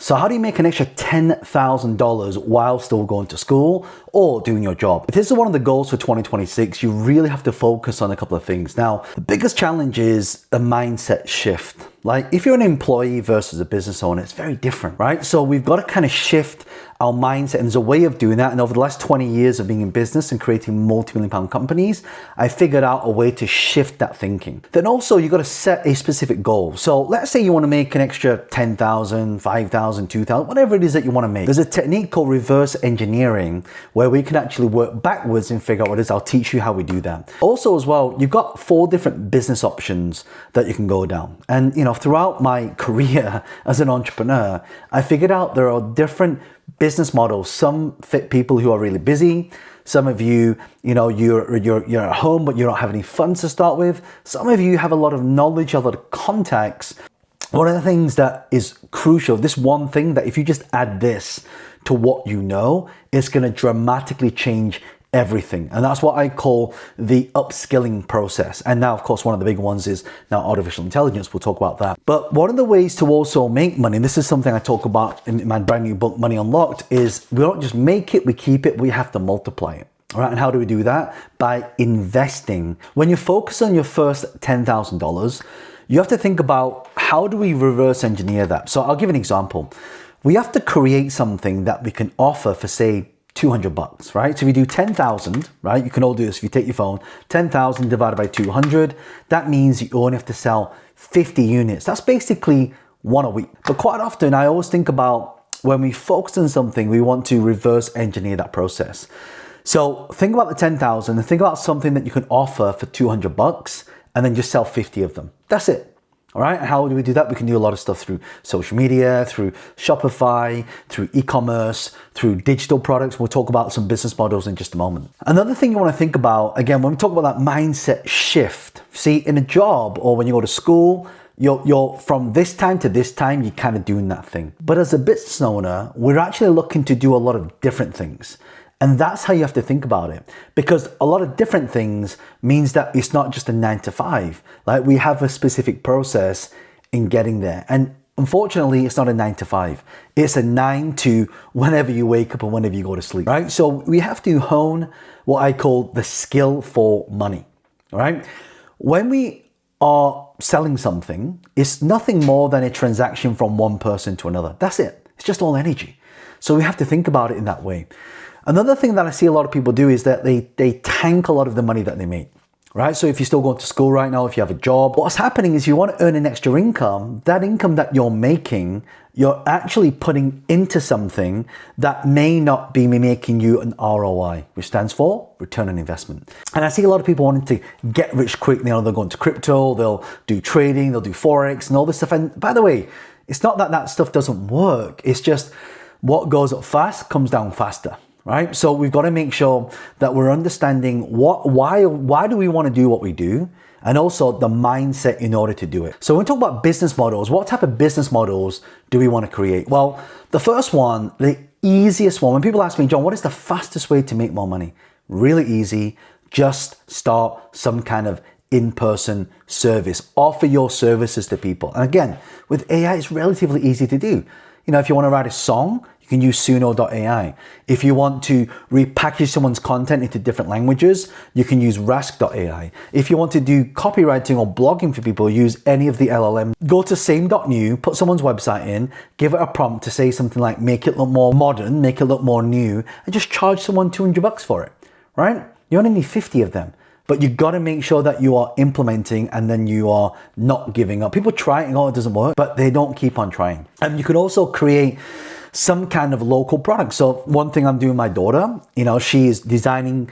So how do you make an extra $10,000 while still going to school or doing your job? If this is one of the goals for 2026, you really have to focus on a couple of things. Now, the biggest challenge is a mindset shift. Like if you're an employee versus a business owner, it's very different, right? So we've got to kind of shift our mindset, and there's a way of doing that. And over the last 20 years of being in business and creating multi-million pound companies, I figured out a way to shift that thinking. Then also you got to set a specific goal. So let's say you want to make an extra 10,000, 5,000, 2,000, whatever it is that you want to make. There's a technique called reverse engineering where we can actually work backwards and figure out what it is. I'll teach you how we do that. Also as well, you've got 4 different business options that you can go down. And throughout my career as an entrepreneur, I figured out there are different business models. Some fit people who are really busy. Some of you, you're at home, but you don't have any funds to start with. Some of you have a lot of knowledge, a lot of contacts. One of the things that is crucial, this one thing that if you just add this to what you know, it's going to dramatically change everything. And that's what I call the upskilling process. And now, of course, one of the big ones is now artificial intelligence. We'll talk about that. But one of the ways to also make money, and this is something I talk about in my brand new book, Money Unlocked, is we don't just make it, we keep it, we have to multiply it. All right, and how do we do that? By investing. When you focus on your first $10,000, you have to think about how do we reverse engineer that? So I'll give an example. We have to create something that we can offer for, say, $200, right? So if you do 10,000, right? You can all do this if you take your phone, 10,000 divided by 200, that means you only have to sell 50 units. That's basically 1 a week. But quite often I always think about when we focus on something, we want to reverse engineer that process. So think about the 10,000 and think about something that you can offer for $200 and then just sell 50 of them. That's it. All right, and how do we do that? We can do a lot of stuff through social media, through Shopify, through e-commerce, through digital products. We'll talk about some business models in just a moment. Another thing you want to think about, again, when we talk about that mindset shift, see, in a job or when you go to school, you're from this time to this time, you're kind of doing that thing. But as a business owner, we're actually looking to do a lot of different things. And that's how you have to think about it, because a lot of different things means that it's not just a 9 to 5. Like we have a specific process in getting there. And unfortunately, it's not a 9 to 5. It's a 9 to whenever you wake up and whenever you go to sleep, right? So we have to hone what I call the skill for money, all right? When we are selling something, it's nothing more than a transaction from one person to another. That's it. It's just all energy. So we have to think about it in that way. Another thing that I see a lot of people do is that they tank a lot of the money that they make, right? So if you're still going to school right now, if you have a job, what's happening is you want to earn an extra income. That income that you're making, you're actually putting into something that may not be making you an ROI, which stands for return on investment. And I see a lot of people wanting to get rich quick. They'll go into crypto, they'll do trading, they'll do Forex and all this stuff. And by the way, it's not that that stuff doesn't work. It's just what goes up fast comes down faster. Right? So we've got to make sure that we're understanding why do we want to do what we do, and also the mindset in order to do it. So when we talk about business models, what type of business models do we want to create? Well, the first one, the easiest one, when people ask me, John, what is the fastest way to make more money? Really easy. Just start some kind of in-person service. Offer your services to people. And again, with AI, it's relatively easy to do. If you want to write a song, you can use Suno.ai. If you want to repackage someone's content into different languages, you can use Rask.ai. If you want to do copywriting or blogging for people, use any of the LLM. Go to same.new, put someone's website in, give it a prompt to say something like, make it look more modern, make it look more new, and just charge someone $200 for it, right? You only need 50 of them. But you got to make sure that you are implementing and then you are not giving up. People try it and it doesn't work, but they don't keep on trying. And you can also create some kind of local product. So one thing I'm doing with my daughter, she is designing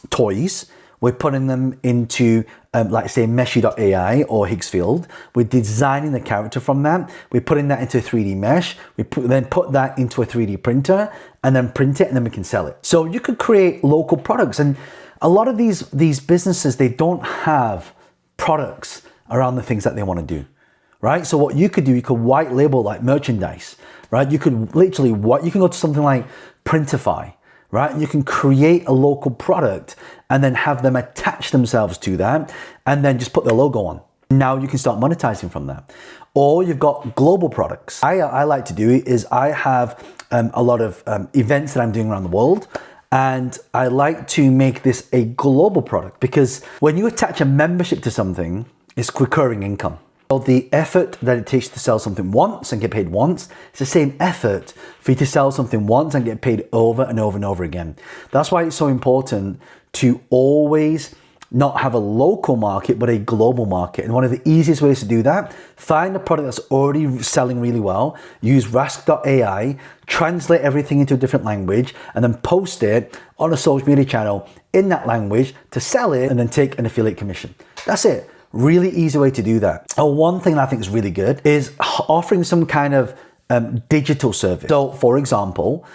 toys. We're putting them into, like say, Meshy.ai or Higgsfield. We're designing the character from that. We're putting that into a 3D mesh. Then put that into a 3D printer and then print it and then we can sell it. So you could create local products. And a lot of these businesses, they don't have products around the things that they want to do, right? So what you could do, you could white label like merchandise, right? You could literally, you can go to something like Printify, right? You can create a local product and then have them attach themselves to that and then just put their logo on. Now you can start monetizing from that. or you've got global products. I like to do is I have a lot of events that I'm doing around the world, and I like to make this a global product, because when you attach a membership to something, it's recurring income. So the effort that it takes to sell something once and get paid once, it's the same effort for you to sell something once and get paid over and over and over again. That's why it's so important to always not have a local market, but a global market. And one of the easiest ways to do that, find a product that's already selling really well, use Rask.ai, translate everything into a different language, and then post it on a social media channel in that language to sell it, and then take an affiliate commission. That's it. Really easy way to do that. One thing that I think is really good is offering some kind of digital service. So for example,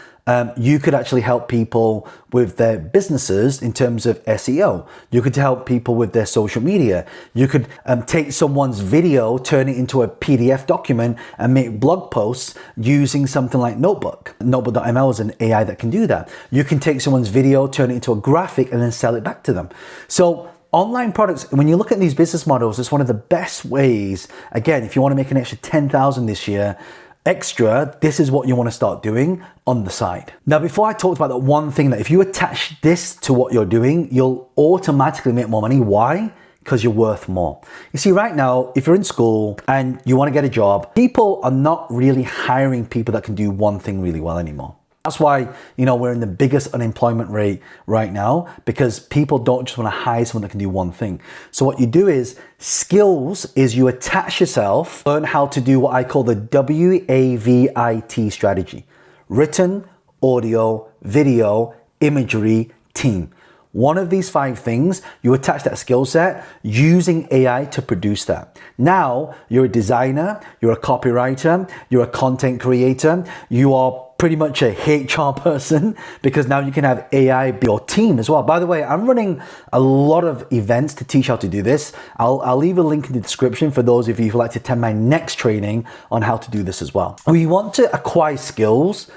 you could actually help people with their businesses in terms of SEO. You could help people with their social media. You could take someone's video, turn it into a PDF document, and make blog posts using something like Notebook. Notebook.ml is an AI that can do that. You can take someone's video, turn it into a graphic, and then sell it back to them. So online products, when you look at these business models, it's one of the best ways. Again, if you want to make an extra 10,000 this year, extra, this is what you want to start doing on the side. Now, before I talked about that one thing, that if you attach this to what you're doing, you'll automatically make more money. Why? Because you're worth more. You see, right now, if you're in school and you want to get a job, people are not really hiring people that can do one thing really well anymore. That's why, we're in the biggest unemployment rate right now, because people don't just want to hire someone that can do one thing. So what you do is, skills is you attach yourself, learn how to do what I call the WAVIT strategy. Written, audio, video, imagery, team. One of these 5 things, you attach that skill set using AI to produce that. Now, you're a designer, you're a copywriter, you're a content creator, you are pretty much a HR person, because now you can have AI be your team as well. By the way, I'm running a lot of events to teach how to do this. I'll leave a link in the description for those of you who like to attend my next training on how to do this as well. We want to acquire skills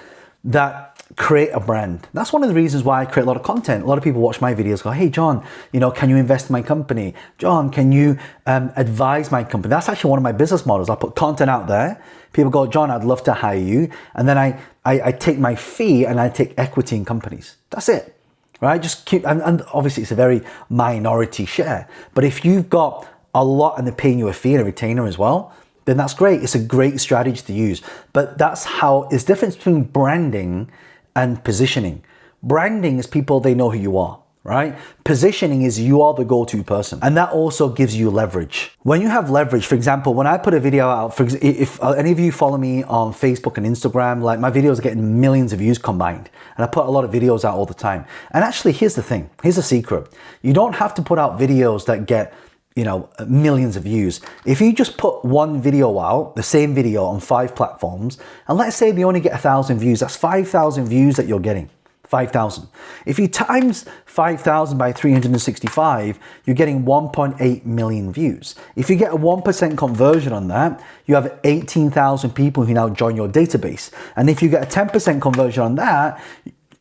that create a brand. That's one of the reasons why I create a lot of content. A lot of people watch my videos, go, hey John, can you invest in my company? John, can you advise my company? That's actually one of my business models. I put content out there. People go, John, I'd love to hire you. And then I take my fee and I take equity in companies. That's it, right? Just keep, and obviously it's a very minority share. But if you've got a lot and they're paying you a fee and a retainer as well, then that's great. It's a great strategy to use. But that's how it's difference between branding and positioning. Branding is people, they know who you are, right? Positioning is you are the go-to person. And that also gives you leverage. When you have leverage, for example, when I put a video out, if any of you follow me on Facebook and Instagram, like my videos are getting millions of views combined. And I put a lot of videos out all the time. And actually, here's the thing. Here's the secret. You don't have to put out videos that get millions of views. If you just put one video out, the same video on 5 platforms, and let's say they only get 1,000 views, that's 5,000 views that you're getting. 5,000. If you times 5,000 by 365, you're getting 1.8 million views. If you get a 1% conversion on that, you have 18,000 people who now join your database. And if you get a 10% conversion on that,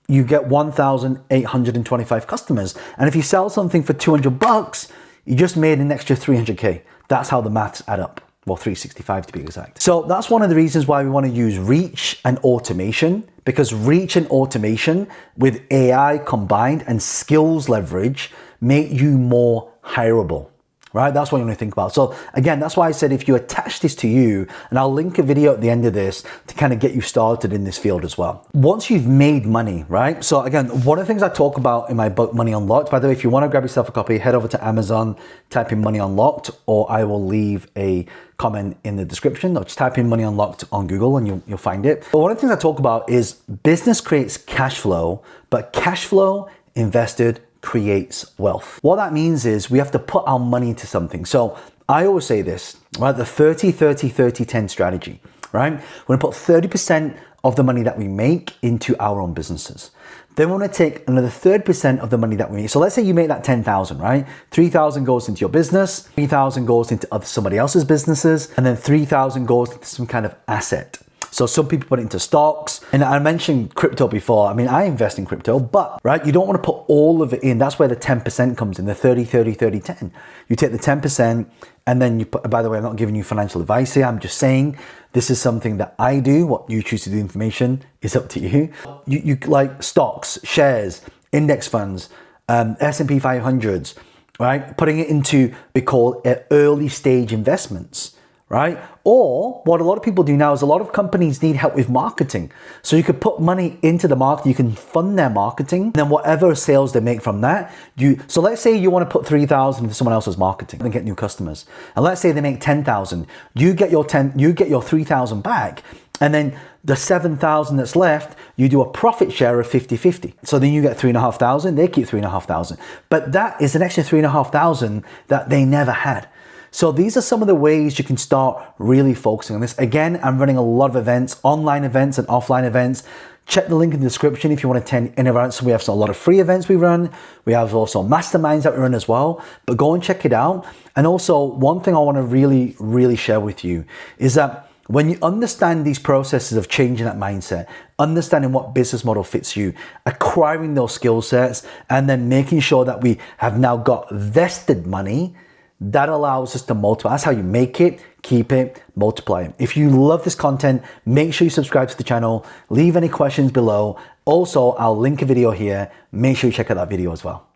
you get 1,825 customers. And if you sell something for $200, you just made an extra 300K. That's how the maths add up. Well, 365 to be exact. So that's one of the reasons why we want to use reach and automation, because reach and automation with AI combined and skills leverage make you more hireable. Right? That's what you want to think about. So again, that's why I said if you attach this to you, and I'll link a video at the end of this to kind of get you started in this field as well. Once you've made money, right? So again, one of the things I talk about in my book, Money Unlocked, by the way, if you want to grab yourself a copy, head over to Amazon, type in Money Unlocked, or I will leave a comment in the description, or just type in Money Unlocked on Google and you'll find it. But one of the things I talk about is business creates cash flow, but cash flow invested creates wealth. What that means is we have to put our money into something. So I always say this, right? The 30-30-30-10 strategy, right? We're gonna put 30% of the money that we make into our own businesses. Then we're gonna take another 30% of the money that we make. So let's say you make that 10,000, right? 3,000 goes into your business, 3,000 goes into somebody else's businesses, and then 3,000 goes into some kind of asset. So some people put it into stocks. And I mentioned crypto before. I mean, I invest in crypto, but right, you don't want to put all of it in. That's where the 10% comes in, the 30, 30, 30, 10. You take the 10% and then you put, by the way, I'm not giving you financial advice here. I'm just saying this is something that I do. What you choose to do information is up to you. You like stocks, shares, index funds, S&P 500s, right? Putting it into, we call it early stage investments, right? Or what a lot of people do now is a lot of companies need help with marketing. So you could put money into the market, you can fund their marketing, and then whatever sales they make from that, so let's say you want to put 3,000 into someone else's marketing and get new customers. And let's say they make 10,000, you get your 3,000 back, and then the 7,000 that's left, you do a profit share of 50-50. So then you get 3,500, they keep 3,500. But that is an extra 3,500 that they never had. So these are some of the ways you can start really focusing on this. Again, I'm running a lot of events, online events and offline events. Check the link in the description if you want to attend any events. We have a lot of free events we run. We have also masterminds that we run as well, but go and check it out. And also one thing I want to really share with you is that when you understand these processes of changing that mindset, understanding what business model fits you, acquiring those skill sets, and then making sure that we have now got vested money, that allows us to multiply. That's how you make it, keep it, multiply it. If you love this content, make sure you subscribe to the channel, leave any questions below. Also, I'll link a video here. Make sure you check out that video as well.